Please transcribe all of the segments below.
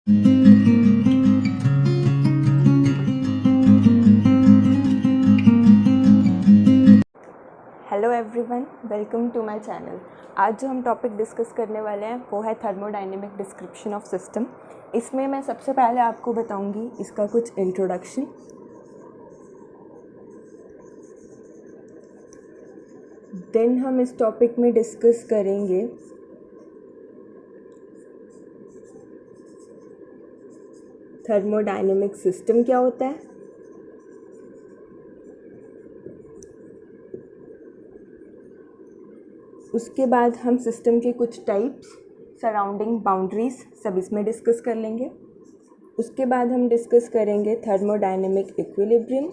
Hello everyone, welcome to my channel. आज जो हम टॉपिक डिस्कस करने वाले हैं वो है थर्मोडायनेमिक डिस्क्रिप्शन ऑफ सिस्टम। इसमें मैं सबसे पहले आपको बताऊंगी इसका कुछ इंट्रोडक्शन, देन हम इस टॉपिक में डिस्कस करेंगे थर्मोडायनेमिक सिस्टम क्या होता है, उसके बाद हम सिस्टम के कुछ टाइप्स, सराउंडिंग, बाउंड्रीज सब इसमें डिस्कस कर लेंगे। उसके बाद हम डिस्कस करेंगे थर्मोडायनेमिक इक्विलिब्रियम,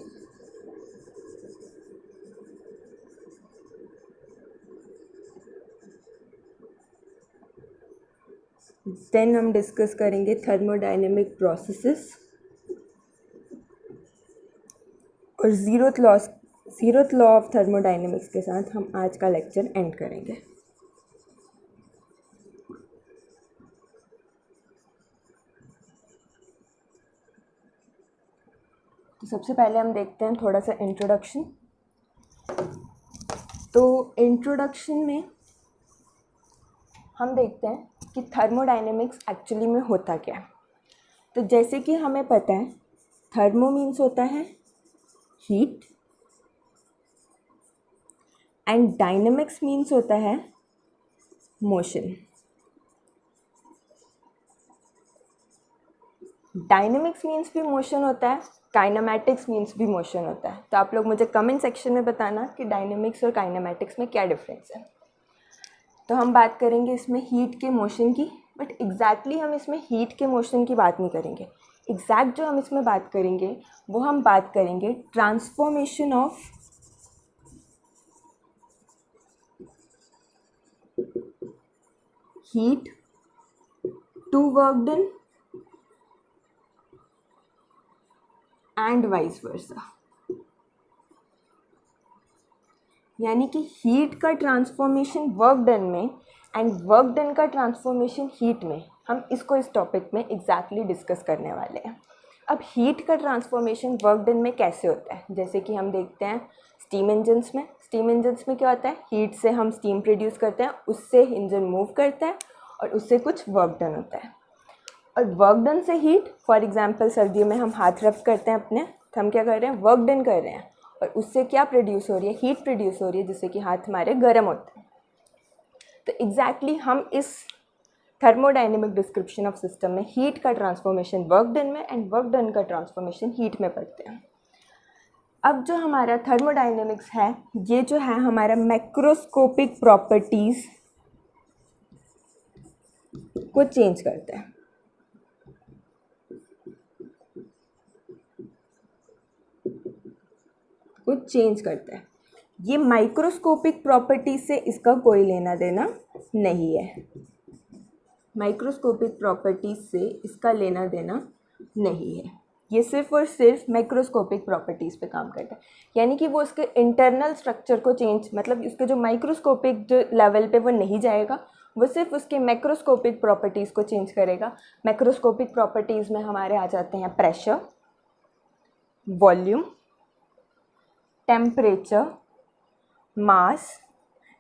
देन हम डिस्कस करेंगे थर्मोडायनेमिक प्रोसेसेस और ज़ीरोथ लॉ ऑफ थर्मोडायनेमिक्स के साथ हम आज का लेक्चर एंड करेंगे। तो सबसे पहले हम देखते हैं थोड़ा सा इंट्रोडक्शन। तो इंट्रोडक्शन में हम देखते हैं कि थर्मोडायनेमिक्स एक्चुअली में होता क्या है। तो जैसे कि हमें पता है, थर्मो मीन्स होता है हीट एंड डायनेमिक्स मीन्स होता है मोशन। डायनेमिक्स मीन्स भी मोशन होता है, काइनेमैटिक्स मीन्स भी मोशन होता है। तो आप लोग मुझे कमेंट सेक्शन में बताना कि डायनेमिक्स और काइनेमैटिक्स में क्या डिफरेंस है। तो हम बात करेंगे इसमें हीट के मोशन की, बट एग्जैक्टली हम इसमें हीट के मोशन की बात नहीं करेंगे। एग्जैक्ट जो हम इसमें बात करेंगे वो हम बात करेंगे transformation of heat to work done and vice versa. यानी कि हीट का ट्रांसफॉर्मेशन वर्क डन में एंड वर्क डन का ट्रांसफॉर्मेशन हीट में, हम इसको इस टॉपिक में एग्जैक्टली डिस्कस करने वाले हैं। अब हीट का ट्रांसफॉर्मेशन वर्क डन में कैसे होता है, जैसे कि हम देखते हैं स्टीम इंजन्स में। स्टीम इंजन्स में क्या होता है, हीट से हम स्टीम प्रोड्यूस करते हैं, उससे इंजन मूव करता है और उससे कुछ वर्क डन होता है। और वर्क डन से हीट, फॉर एग्जांपल सर्दियों में हम हाथ रब करते हैं अपने, तो हम क्या कर रहे हैं, वर्क डन कर रहे हैं और उससे क्या प्रोड्यूस हो रही है, हीट प्रोड्यूस हो रही है, जिससे कि हाथ हमारे गर्म होते हैं। तो एग्जैक्टली हम इस थर्मोडायनेमिक डिस्क्रिप्शन ऑफ सिस्टम में हीट का ट्रांसफॉर्मेशन वर्क डन में एंड वर्क डन का ट्रांसफॉर्मेशन हीट में पढ़ते हैं। अब जो हमारा थर्मोडायनेमिक्स है, ये जो है हमारा मैक्रोस्कोपिक प्रॉपर्टीज को चेंज करता है। चेंज करता है। ये माइक्रोस्कोपिक प्रॉपर्टी से इसका कोई लेना देना नहीं है। माइक्रोस्कोपिक प्रॉपर्टीज से इसका लेना देना नहीं है। ये सिर्फ और सिर्फ मैक्रोस्कोपिक प्रॉपर्टीज़ पे काम करता है। यानी कि वो उसके इंटरनल स्ट्रक्चर को चेंज, मतलब उसके जो माइक्रोस्कोपिक जो लेवल पे वो नहीं जाएगा, वो सिर्फ उसके मैक्रोस्कोपिक प्रॉपर्टीज़ को चेंज करेगा। मैक्रोस्कोपिक प्रॉपर्टीज़ में हमारे आ जाते हैं प्रेशर, वॉल्यूम, टेम्परेचर, मास,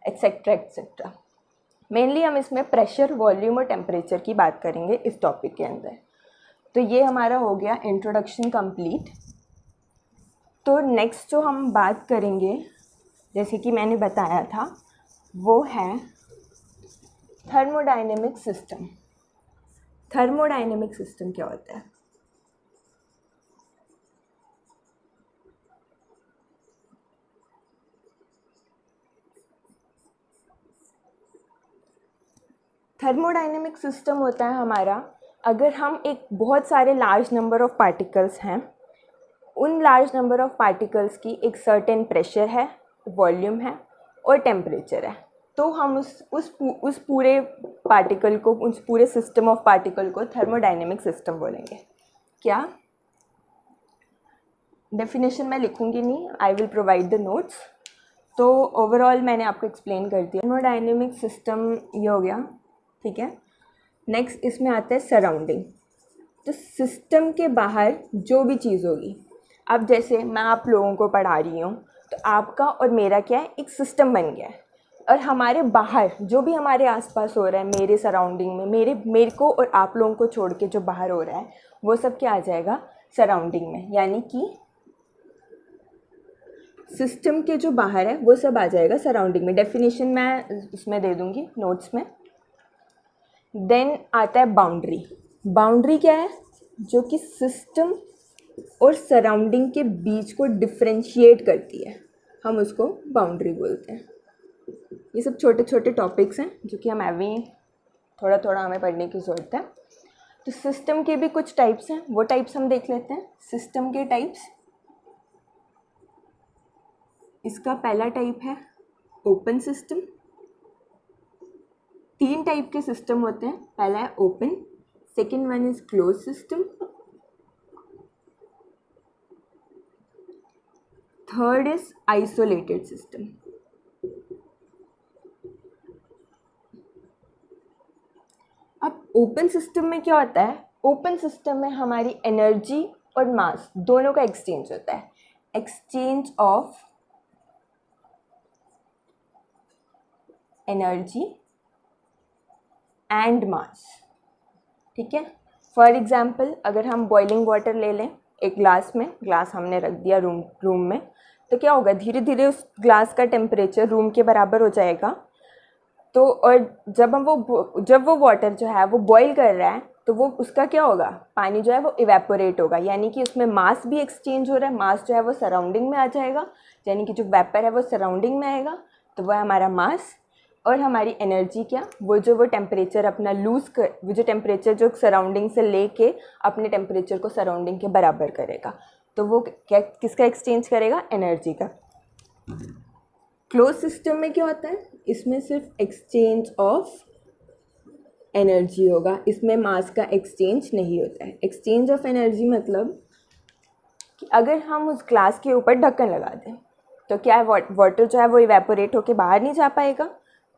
एट्सेट्रा एट्सेट्रा। मेनली हम इसमें प्रेशर, वॉल्यूम और टेम्परेचर की बात करेंगे इस टॉपिक के अंदर। तो ये हमारा हो गया इंट्रोडक्शन कंप्लीट। तो नेक्स्ट जो हम बात करेंगे, जैसे कि मैंने बताया था, वो है थर्मोडायनेमिक सिस्टम। थर्मोडायनेमिक सिस्टम क्या होता है? थर्मोडायनेमिक सिस्टम होता है हमारा, अगर हम एक बहुत सारे लार्ज नंबर ऑफ पार्टिकल्स हैं, उन लार्ज नंबर ऑफ पार्टिकल्स की एक सर्टेन प्रेशर है, वॉल्यूम है और टेम्परेचर है, तो हम उस पूरे पार्टिकल को, उस पूरे सिस्टम ऑफ पार्टिकल को थर्मोडायनेमिक सिस्टम बोलेंगे। क्या? डेफिनेशन मैं लिखूंगी नहीं, I will provide the notes. तो ओवरऑल मैंने आपको एक्सप्लेन कर दिया। थर्मोडायनेमिक सिस्टम ये हो गया, ठीक है। नेक्स्ट इसमें आता है सराउंडिंग। तो सिस्टम के बाहर जो भी चीज़ होगी, अब जैसे मैं आप लोगों को पढ़ा रही हूँ तो आपका और मेरा क्या है, एक सिस्टम बन गया है। और हमारे बाहर जो भी हमारे आसपास हो रहा है, मेरे सराउंडिंग में, मेरे को और आप लोगों को छोड़ के जो बाहर हो रहा है, वो सब क्या आ जाएगा, सराउंडिंग में। यानी कि सिस्टम के जो बाहर है वो सब आ जाएगा सराउंडिंग में। डेफिनेशन मैं उसमें दे दूँगी नोट्स में। देन आता है बाउंड्री। बाउंड्री क्या है, जो कि सिस्टम और सराउंडिंग के बीच को डिफ्रेंशिएट करती है, हम उसको बाउंड्री बोलते हैं। ये सब छोटे छोटे टॉपिक्स हैं जो कि हम अभी थोड़ा थोड़ा हमें पढ़ने की ज़रूरत है। तो सिस्टम के भी कुछ टाइप्स हैं, वो टाइप्स हम देख लेते हैं। सिस्टम के टाइप्स, इसका पहला टाइप है ओपन सिस्टम। 3 टाइप के सिस्टम होते हैं। पहला है open, second one is close system, third is isolated system. अब ओपन सिस्टम में क्या होता है, ओपन सिस्टम में हमारी एनर्जी और मास दोनों का एक्सचेंज होता है। Exchange of energy and mass, ठीक है। फॉर एग्जाम्पल अगर हम बॉइलिंग वाटर ले लें एक ग्लास में, ग्लास हमने रख दिया रूम में, तो क्या होगा, धीरे धीरे उस ग्लास का टेम्परेचर रूम के बराबर हो जाएगा। तो और जब वो वाटर जो है वो बॉईल कर रहा है, तो वो उसका क्या होगा, पानी जो है वो इवेपोरेट होगा। यानी कि उसमें मास भी एक्सचेंज हो रहा है, मास जो है वो सराउंडिंग में आ जाएगा। यानी कि जो वेपर है वो सराउंडिंग में आएगा, तो वह हमारा मास। और हमारी एनर्जी क्या, वो टेम्परेचर अपना वो जो टेम्परेचर जो सराउंडिंग से लेके अपने टेम्परेचर को सराउंडिंग के बराबर करेगा, तो वो क्या किसका एक्सचेंज करेगा, एनर्जी का। क्लोज सिस्टम में क्या होता है, इसमें सिर्फ एक्सचेंज ऑफ एनर्जी होगा, इसमें मास का एक्सचेंज नहीं होता है। एक्सचेंज ऑफ एनर्जी मतलब कि अगर हम उस ग्लास के ऊपर ढक्कन लगा दें तो क्या है, वाटर जो है वो इवेपोरेट होके बाहर नहीं जा पाएगा,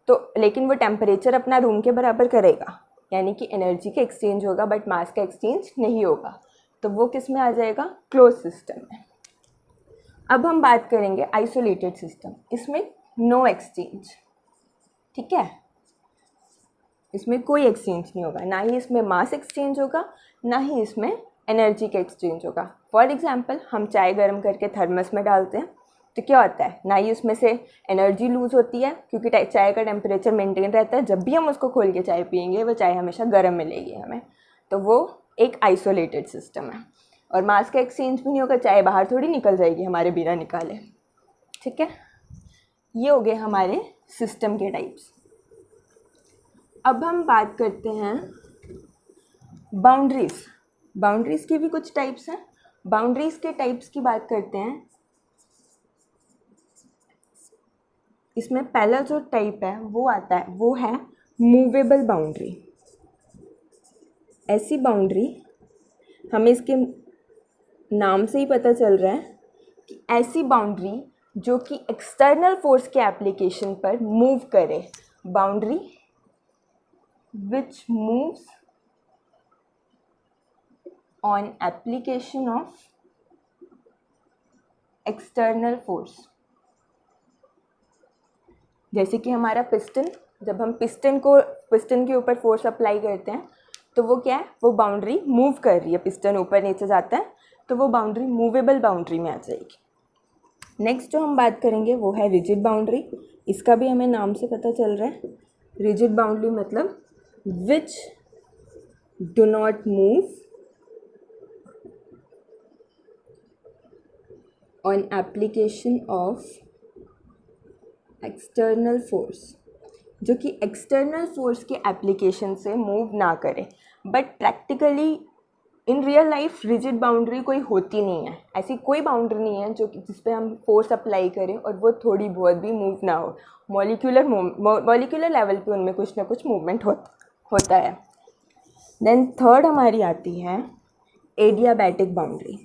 तो लेकिन वो टेम्परेचर अपना रूम के बराबर करेगा। यानी कि एनर्जी का एक्सचेंज होगा बट मास का एक्सचेंज नहीं होगा, तो वो किस में आ जाएगा, क्लोज सिस्टम में। अब हम बात करेंगे आइसोलेटेड सिस्टम। इसमें नो एक्सचेंज, ठीक है, इसमें कोई एक्सचेंज नहीं होगा, ना ही इसमें मास एक्सचेंज होगा, ना ही इसमें एनर्जी का एक्सचेंज होगा। फॉर एग्जांपल हम चाय गर्म करके थर्मस में डालते हैं, तो क्या होता है, ना ही उसमें से एनर्जी लूज़ होती है क्योंकि चाय का टेम्परेचर मेंटेन रहता है। जब भी हम उसको खोल के चाय पियेंगे वो चाय हमेशा गर्म मिलेगी हमें, तो वो एक आइसोलेटेड सिस्टम है। और मास का एक्सचेंज भी नहीं होगा, चाय बाहर थोड़ी निकल जाएगी हमारे बिना निकाले, ठीक है। ये हो गए हमारे सिस्टम के टाइप्स। अब हम बात करते हैं बाउंड्रीज। बाउंड्रीज के भी कुछ टाइप्स हैं। बाउंड्रीज के टाइप्स की बात करते हैं। इसमें पहला जो टाइप है वो आता है, वो है मूवेबल बाउंड्री। ऐसी बाउंड्री, हमें इसके नाम से ही पता चल रहा है कि ऐसी बाउंड्री जो कि एक्सटर्नल फोर्स के एप्लीकेशन पर मूव करे। Boundary which moves on application of external force. जैसे कि हमारा पिस्टन, जब हम पिस्टन के ऊपर फोर्स अप्लाई करते हैं तो वो क्या है, वो बाउंड्री मूव कर रही है, पिस्टन ऊपर नीचे जाता है, तो वो बाउंड्री मूवेबल बाउंड्री में आ जाएगी। नेक्स्ट जो हम बात करेंगे वो है रिजिड बाउंड्री। इसका भी हमें नाम से पता चल रहा है। रिजिड बाउंड्री मतलब which do not move on application of external force, जो कि एक्सटर्नल फोर्स के एप्लीकेशन से मूव ना करे। But practically in real life rigid boundary कोई होती नहीं है। ऐसी कोई बाउंड्री नहीं है जो जिस पे हम फोर्स अप्लाई करें और वो थोड़ी बहुत भी मूव ना हो। मॉलिक्यूलर लेवल पे उनमें कुछ ना कुछ मूवमेंट होता है। देन थर्ड हमारी आती है एडियाबैटिक बाउंड्री।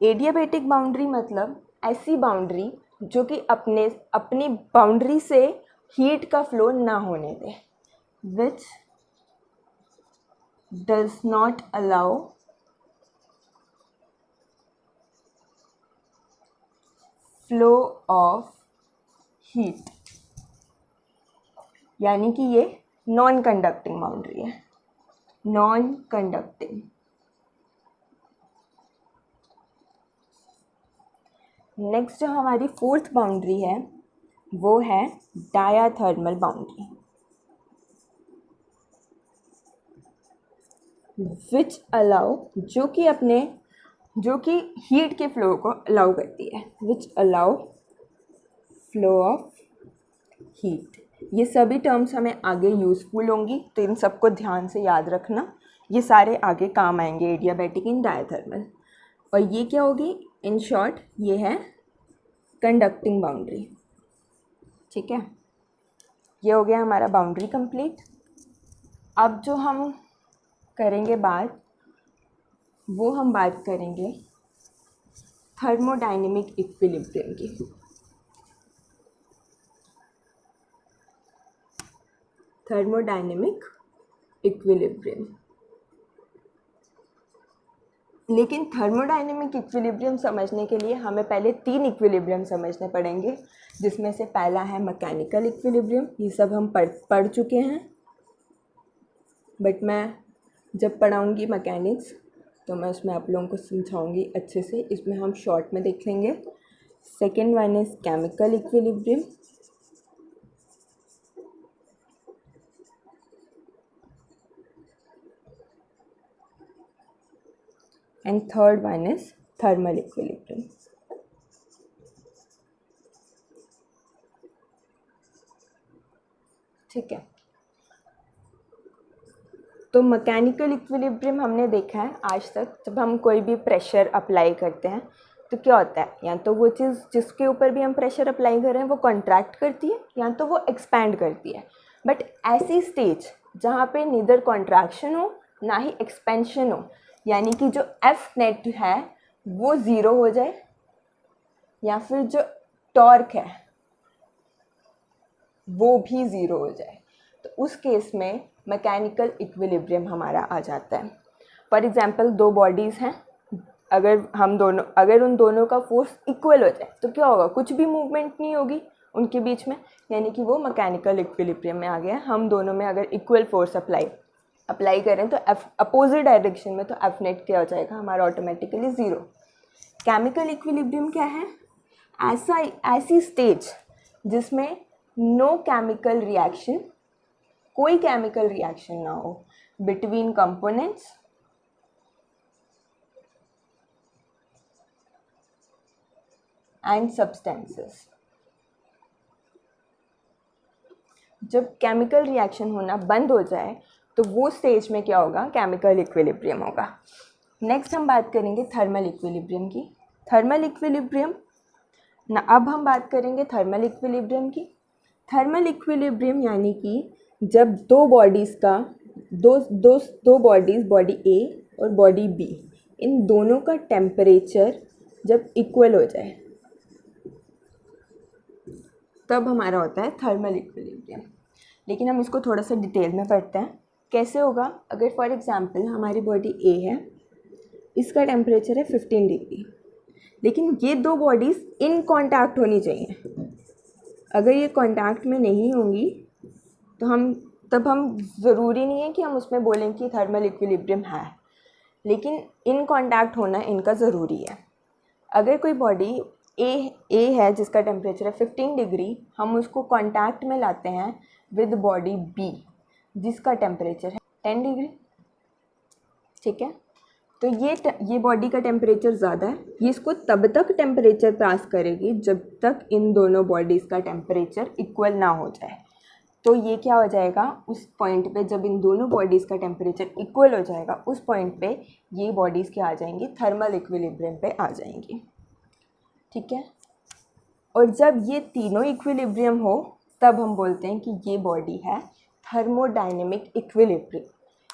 एडियाबैटिक बाउंड्री मतलब ऐसी बाउंड्री जो कि अपनी बाउंड्री से हीट का फ्लो ना होने दे, which does not allow flow of heat, यानी कि ये नॉन कंडक्टिंग बाउंड्री है, नॉन कंडक्टिंग। नेक्स्ट जो हमारी फोर्थ बाउंड्री है वो है डायाथर्मल बाउंड्री, विच अलाउ, जो कि हीट के फ्लो को अलाउ करती है, which allow flow of heat. ये सभी टर्म्स हमें आगे यूज़फुल होंगी, तो इन सबको ध्यान से याद रखना, ये सारे आगे काम आएंगे, एडियाबैटिक इन डायाथर्मल। और ये क्या होगी, इन शॉर्ट ये है कंडक्टिंग बाउंड्री। ठीक है, ये हो गया हमारा बाउंड्री कंप्लीट। अब जो हम करेंगे बात, वो हम बात करेंगे थर्मोडायनेमिक इक्विलिब्रियम की। थर्मोडायनेमिक इक्विलिब्रियम, लेकिन थर्मोडायनेमिक इक्विलिब्रियम समझने के लिए हमें पहले 3 इक्विलिब्रियम समझने पड़ेंगे, जिसमें से पहला है मैकेनिकल इक्विलिब्रियम। ये सब हम पढ़ चुके हैं, बट मैं जब पढ़ाऊँगी मैकेनिक्स तो मैं उसमें आप लोगों को समझाऊँगी अच्छे से, इसमें हम शॉर्ट में देख लेंगे। Second one is chemical equilibrium, and third one is thermal equilibrium. ठीक है, तो मैकेनिकल इक्विलिब्रियम हमने देखा है आज तक, जब हम कोई भी प्रेशर अप्लाई करते हैं तो क्या होता है, या तो वो चीज़ जिसके ऊपर भी हम प्रेशर अप्लाई कर रहे हैं वो कॉन्ट्रैक्ट करती है, या तो वो एक्सपैंड करती है। बट ऐसी स्टेज जहाँ पे नीदर कॉन्ट्रैक्शन हो ना ही एक्सपेंशन हो, यानी कि जो एफ नेट है वो ज़ीरो हो जाए, या फिर जो टॉर्क है वो भी ज़ीरो हो जाए, तो उस केस में मैकेनिकल इक्विलिब्रियम हमारा आ जाता है। फॉर एग्जांपल 2 बॉडीज़ हैं, अगर उन दोनों का फोर्स इक्वल हो जाए तो क्या होगा, कुछ भी मूवमेंट नहीं होगी उनके बीच में, यानी कि वो मैकेनिकल इक्विलिब्रियम में आ गया। हम दोनों में अगर इक्वल फोर्स अप्लाई करें तो अपोजिट डायरेक्शन में, तो एफ नेट क्या हो जाएगा हमारा ऑटोमेटिकली ज़ीरो। केमिकल इक्विलिब्रियम क्या है, ऐसी स्टेज जिसमें नो केमिकल रिएक्शन, कोई केमिकल रिएक्शन ना हो बिटवीन कंपोनेंट्स एंड सब्सटेंसेस। जब केमिकल रिएक्शन होना बंद हो जाए तो वो स्टेज में क्या होगा, केमिकल इक्विलिब्रियम होगा। नेक्स्ट हम बात करेंगे थर्मल इक्विलिब्रियम की। थर्मल इक्विलिब्रियम ना, अब हम बात करेंगे थर्मल इक्विलिब्रियम की। थर्मल इक्विलिब्रियम यानी कि जब दो बॉडीज़ का दो बॉडीज़, बॉडी ए और बॉडी बी, इन दोनों का टेम्परेचर जब इक्वल हो जाए तब हमारा होता है थर्मल इक्विलिब्रियम। लेकिन हम इसको थोड़ा सा डिटेल में पढ़ते हैं कैसे होगा। अगर फॉर एग्जांपल हमारी बॉडी ए है, इसका टेम्परेचर है 15 डिग्री, लेकिन ये 2 बॉडीज़ इन कांटेक्ट होनी चाहिए। अगर ये कांटेक्ट में नहीं होंगी तो हम ज़रूरी नहीं है कि हम उसमें बोलें कि थर्मल इक्विलिब्रियम है, लेकिन इन कांटेक्ट होना इनका ज़रूरी है। अगर कोई बॉडी ए है जिसका टेम्परेचर है 15 डिग्री, हम उसको कांटेक्ट में लाते हैं विद बॉडी बी जिसका टेम्परेचर है 10 डिग्री। ठीक है, तो ये बॉडी का टेम्परेचर ज़्यादा है, ये इसको तब तक टेम्परेचर पास करेगी जब तक इन दोनों बॉडीज़ का टेम्परेचर इक्वल ना हो जाए। तो ये क्या हो जाएगा, उस पॉइंट पे जब इन दोनों बॉडीज़ का टेम्परेचर इक्वल हो जाएगा, उस पॉइंट पे ये बॉडीज़ क्या आ जाएंगी, थर्मल इक्विलिब्रियम पे आ जाएंगी। ठीक है, और जब ये तीनों इक्विलिब्रियम हो तब हम बोलते हैं कि ये बॉडी है थर्मोडायनेमिक इक्विलिब्रियम।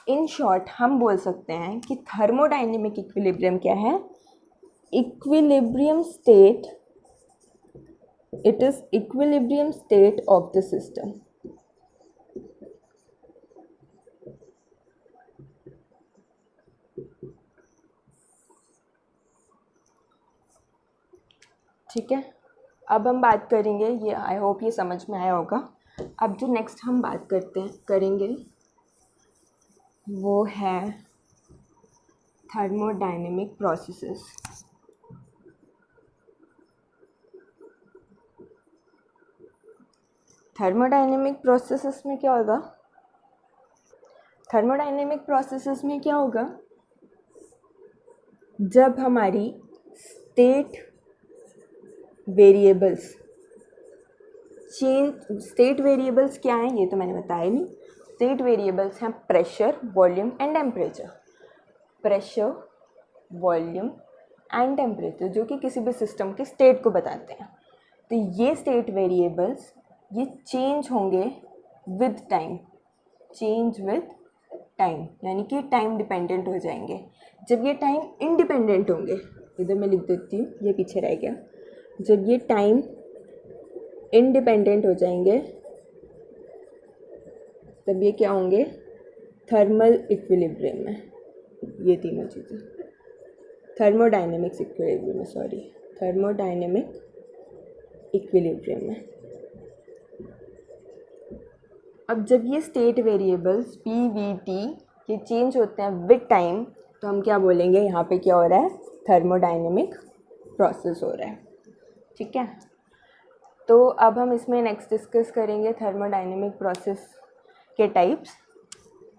इन शॉर्ट हम बोल सकते हैं कि थर्मोडायनेमिक इक्विलिब्रियम क्या है, equilibrium state It is equilibrium state of the system. ठीक है, अब हम बात करेंगे, ये आई होप ये समझ में आया होगा। अब जो नेक्स्ट हम बात करेंगे वो है थर्मोडायनेमिक प्रोसेसेस। थर्मोडायनेमिक प्रोसेसेस में क्या होगा? थर्मोडायनेमिक प्रोसेसेस में क्या होगा? जब हमारी स्टेट वेरिएबल्स स्टेट वेरिएबल्स क्या हैं ये तो मैंने बताया नहीं। स्टेट वेरिएबल्स हैं pressure, volume and temperature. Pressure, volume and temperature जो कि किसी भी सिस्टम के स्टेट को बताते हैं। तो ये स्टेट वेरिएबल्स ये चेंज होंगे with time, change with time, यानी कि टाइम डिपेंडेंट हो जाएंगे। जब ये टाइम इंडिपेंडेंट होंगे, इधर मैं लिख देती हूँ, ये पीछे रह गया। जब ये टाइम इंडिपेंडेंट हो जाएंगे तब ये क्या होंगे? थर्मल इक्विलिब्रियम में। ये तीनों चीज़ें थर्मोडायनेमिक्स इक्विलिब्रियम में, सॉरी, थर्मोडायनेमिक इक्विलिब्रियम में। अब जब ये state variables P, V, T ये चेंज होते हैं विद टाइम तो हम क्या बोलेंगे? यहाँ पे क्या हो रहा है? थर्मोडायनेमिक प्रोसेस हो रहा है। ठीक है, तो अब हम इसमें नेक्स्ट डिस्कस करेंगे थर्मोडायनेमिक प्रोसेस के टाइप्स।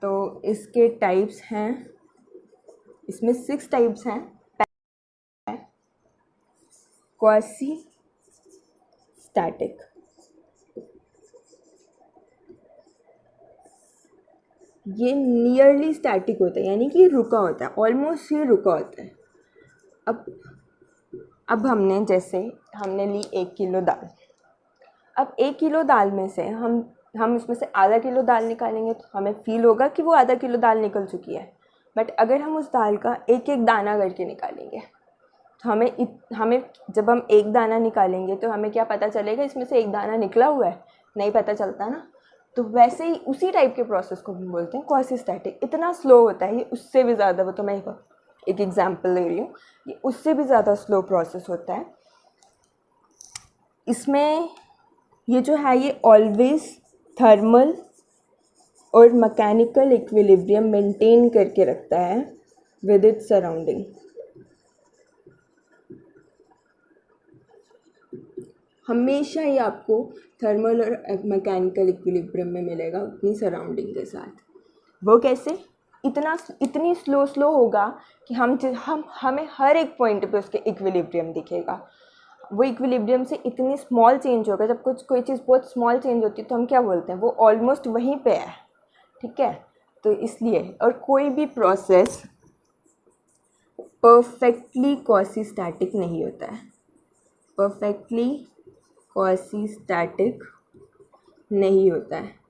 तो इसके टाइप्स हैं, इसमें 6 टाइप्स हैं। क्वासी स्टैटिक, ये नियरली स्टैटिक होता है, यानी कि रुका होता है, ऑलमोस्ट ये रुका होता है। अब हमने ली 1 किलो दाल। अब 1 किलो दाल में से हम इसमें से आधा किलो दाल निकालेंगे तो हमें फील होगा कि वो आधा किलो दाल निकल चुकी है। बट अगर हम उस दाल का एक एक दाना करके निकालेंगे तो हमें जब हम एक दाना निकालेंगे तो हमें क्या पता चलेगा इसमें से एक दाना निकला हुआ है? नहीं पता चलता ना। तो वैसे ही उसी टाइप के प्रोसेस को हम बोलते हैं क्वासी स्टैटिक। इतना स्लो होता है ये, उससे भी ज़्यादा, वो तो मैं एक एग्जाम्पल ले रही हूँ, ये उससे भी ज़्यादा स्लो प्रोसेस होता है। इसमें ये जो है ये ऑलवेज थर्मल और मैकेनिकल इक्विलिब्रियम मेंटेन करके रखता है विद इट्स सराउंडिंग। हमेशा ही आपको थर्मल और मैकेनिकल इक्विलिब्रियम में मिलेगा अपनी सराउंडिंग के साथ। वो कैसे? इतनी स्लो होगा कि हमें हर एक पॉइंट पे उसके इक्विलिब्रियम दिखेगा। वो इक्विलिब्रियम से इतनी स्मॉल चेंज होगा, जब कोई चीज़ बहुत स्मॉल चेंज होती है तो हम क्या बोलते हैं? वो ऑलमोस्ट वहीं पे है। ठीक है, तो इसलिए, और कोई भी प्रोसेस परफेक्टली क्वासी स्टैटिक नहीं होता है, परफेक्टली क्वासी स्टैटिक नहीं होता है।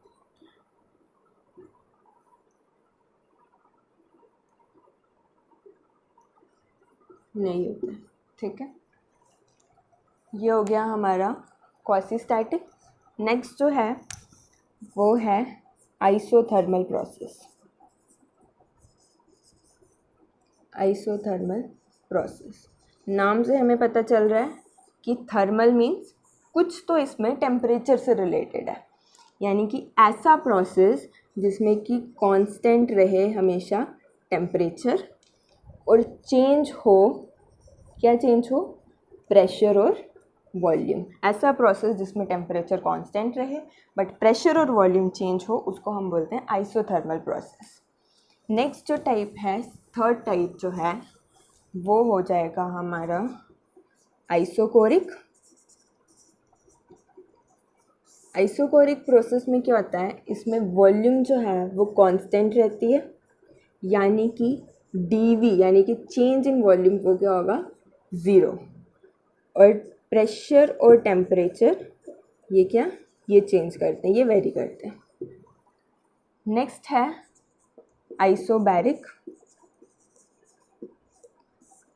नहीं होता है, ठीक है। ये हो गया हमारा क्वासी स्टैटिक। नेक्स्ट जो है वो है आइसोथर्मल प्रोसेस। आइसोथर्मल प्रोसेस, नाम से हमें पता चल रहा है कि थर्मल मीन्स कुछ तो इसमें टेम्परेचर से रिलेटेड है, यानी कि ऐसा प्रोसेस जिसमें कि कांस्टेंट रहे हमेशा टेम्परेचर और चेंज हो, क्या चेंज हो? प्रेशर और वॉल्यूम। ऐसा प्रोसेस जिसमें टेम्परेचर कांस्टेंट रहे बट प्रेशर और वॉल्यूम चेंज हो, उसको हम बोलते हैं आइसोथर्मल प्रोसेस। नेक्स्ट जो टाइप है, थर्ड टाइप जो है वो हो जाएगा हमारा आइसोकोरिक। आइसोकोरिक प्रोसेस में क्या होता है? इसमें वॉल्यूम जो है वो कांस्टेंट रहती है, यानी कि dV यानी कि चेंज इन वॉल्यूम वो क्या होगा? 0। और प्रेशर और टेम्परेचर ये क्या? ये चेंज करते हैं, ये वेरी करते हैं। नेक्स्ट है आइसोबैरिक।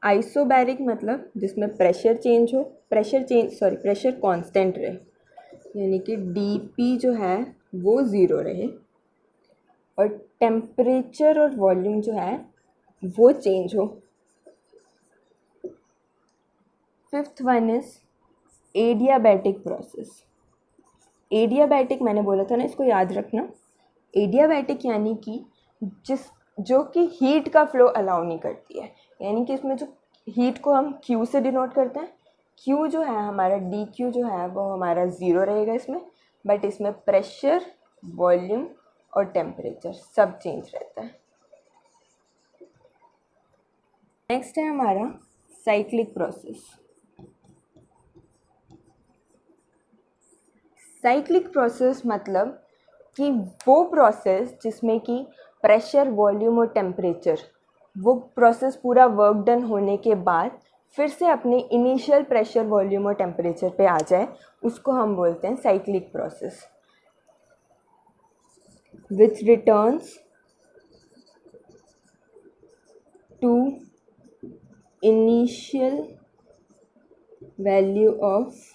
आइसोबैरिक मतलब जिसमें प्रेशर चेंज हो, प्रेशर कांस्टेंट रहे, यानी कि dP जो है वो ज़ीरो रहे, और टेम्परेचर और वॉल्यूम जो है वो चेंज हो। Fifth one is adiabatic process. Adiabatic मैंने बोला था ना, इसको याद रखना। एडियाबैटिक यानी कि जो कि हीट का फ्लो अलाउ नहीं करती है, यानी कि इसमें जो हीट को हम Q से डिनोट करते हैं, Q जो है हमारा dQ जो है वो हमारा ज़ीरो रहेगा इसमें, बट इसमें प्रेशर, वॉल्यूम और टेम्परेचर सब चेंज रहता है। नेक्स्ट है हमारा साइक्लिक प्रोसेस। साइक्लिक प्रोसेस मतलब कि वो प्रोसेस जिसमें कि प्रेशर, वॉल्यूम और टेम्परेचर, वो प्रोसेस पूरा वर्क डन होने के बाद फिर से अपने इनिशियल प्रेशर, वॉल्यूम और टेम्परेचर पे आ जाए, उसको हम बोलते हैं cyclic process. Which returns to initial value of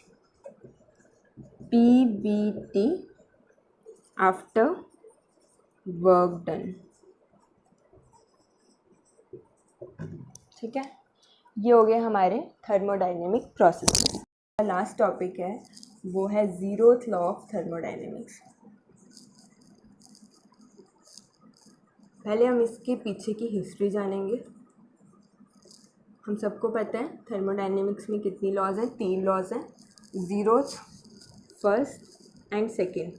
PBT after work done. ठीक है, ये हो गए हमारे थर्मोडाइनेमिक प्रोसेस। लास्ट टॉपिक है वो है ज़ीरोथ लॉ ऑफ थर्मोडाइनेमिक्स। पहले हम इसके पीछे की हिस्ट्री जानेंगे। हम सबको पता है थर्मोडाइनेमिक्स में कितनी लॉज हैं, 3 लॉज हैं, zeroth, first and second.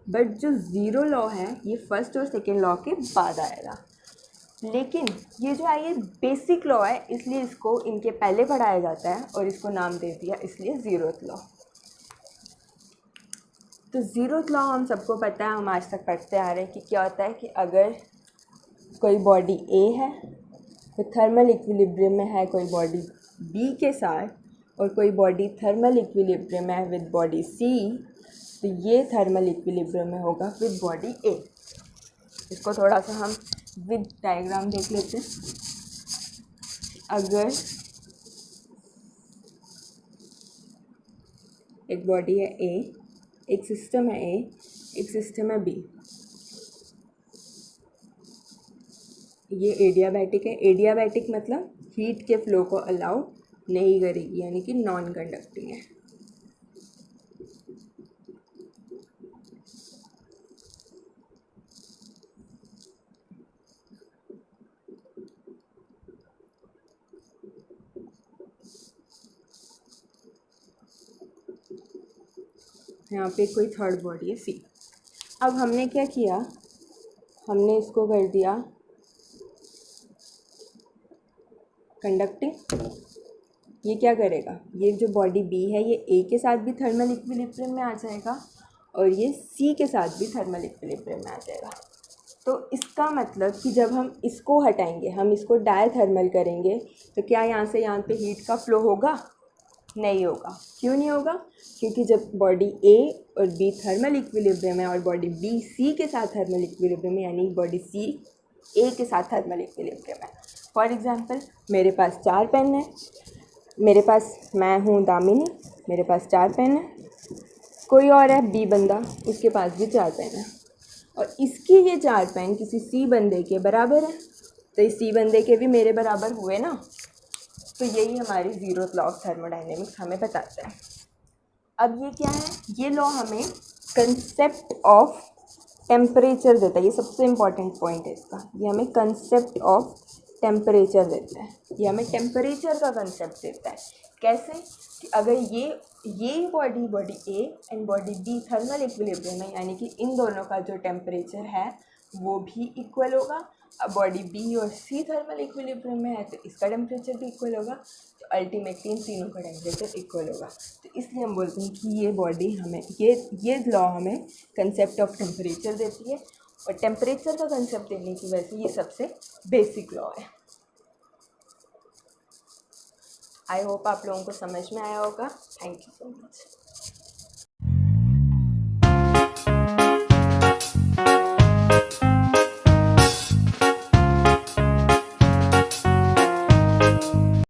But जो ज़ीरो लॉ है ये फर्स्ट और सेकेंड लॉ के बाद आएगा, लेकिन ये जो है ये बेसिक लॉ है, इसलिए इसको इनके पहले पढ़ाया जाता है और इसको नाम दे दिया इसलिए ज़ीरोथ लॉ। तो ज़ीरोथ लॉ हम सबको पता है, हम आज तक पढ़ते आ रहे हैं कि क्या होता है कि अगर कोई बॉडी A है तो थर्मल इक्विलिब्रियम में है कोई बॉडी B के साथ, और कोई बॉडी थर्मल इक्विलिब्रियम में है विद बॉडी C, तो ये थर्मल इक्विलिब्रियम में होगा विद बॉडी A। इसको थोड़ा सा हम विद डायग्राम देख लेते हैं। अगर एक बॉडी है A, एक सिस्टम है A, एक सिस्टम है B, ये एडियाबैटिक है। एडियाबैटिक मतलब हीट के फ्लो को अलाउ नहीं करेगी, यानी कि नॉन कंडक्टिंग है। यहाँ पे कोई थर्ड बॉडी है C। अब हमने क्या किया, हमने इसको कर दिया कंडक्टिंग। ये क्या करेगा, ये जो बॉडी B है ये A के साथ भी थर्मल इक्विलिब्रियम में आ जाएगा और ये C के साथ भी थर्मल इक्विलिब्रियम में आ जाएगा। तो इसका मतलब कि जब हम इसको हटाएंगे, हम इसको डायथर्मल करेंगे, तो क्या यहाँ से यहाँ पे हीट का फ्लो होगा? नहीं होगा। क्यों नहीं होगा? क्योंकि जब बॉडी A और B थर्मल इक्विलिब्रियम है और बॉडी B C के साथ थर्मल इक्विलिब्रियम है, यानी बॉडी C A के साथ थर्मल इक्विलिब्रियम है। फॉर एग्जांपल मेरे पास 4 पेन है, मैं हूँ दामिनी, मेरे पास 4 पेन है, कोई और है B बंदा, उसके पास भी 4 पेन है, और इसकी ये 4 पेन किसी C बंदे के बराबर है, तो इस C बंदे के भी मेरे बराबर हुए ना। तो यही हमारी ज़ीरोथ लॉ ऑफ थर्मोडाइनेमिक्स हमें बताता है। अब ये क्या है, ये लॉ हमें कंसेप्ट ऑफ टेम्परेचर देता है। ये सबसे इम्पॉर्टेंट पॉइंट है इसका, ये हमें कंसेप्ट ऑफ टेम्परेचर देता है। ये हमें टेम्परेचर का कंसेप्ट देता है। कैसे कि अगर ये body A and body B thermal equilibrium है, यानी कि इन दोनों का जो टेम्परेचर है वो भी इक्वल होगा। अब बॉडी B और C थर्मल इक्विलिब्रियम में है तो इसका टेम्परेचर भी इक्वल होगा, तो अल्टीमेटली इन तीनों का टेम्परेचर इक्वल होगा। तो इसलिए हम बोलते हैं कि ये बॉडी हमें ये लॉ हमें कंसेप्ट ऑफ टेम्परेचर देती है, और टेम्परेचर का कंसेप्ट देने की वजह से ये सबसे बेसिक लॉ है। आई होप आप लोगों को समझ में आया होगा। Thank you so much.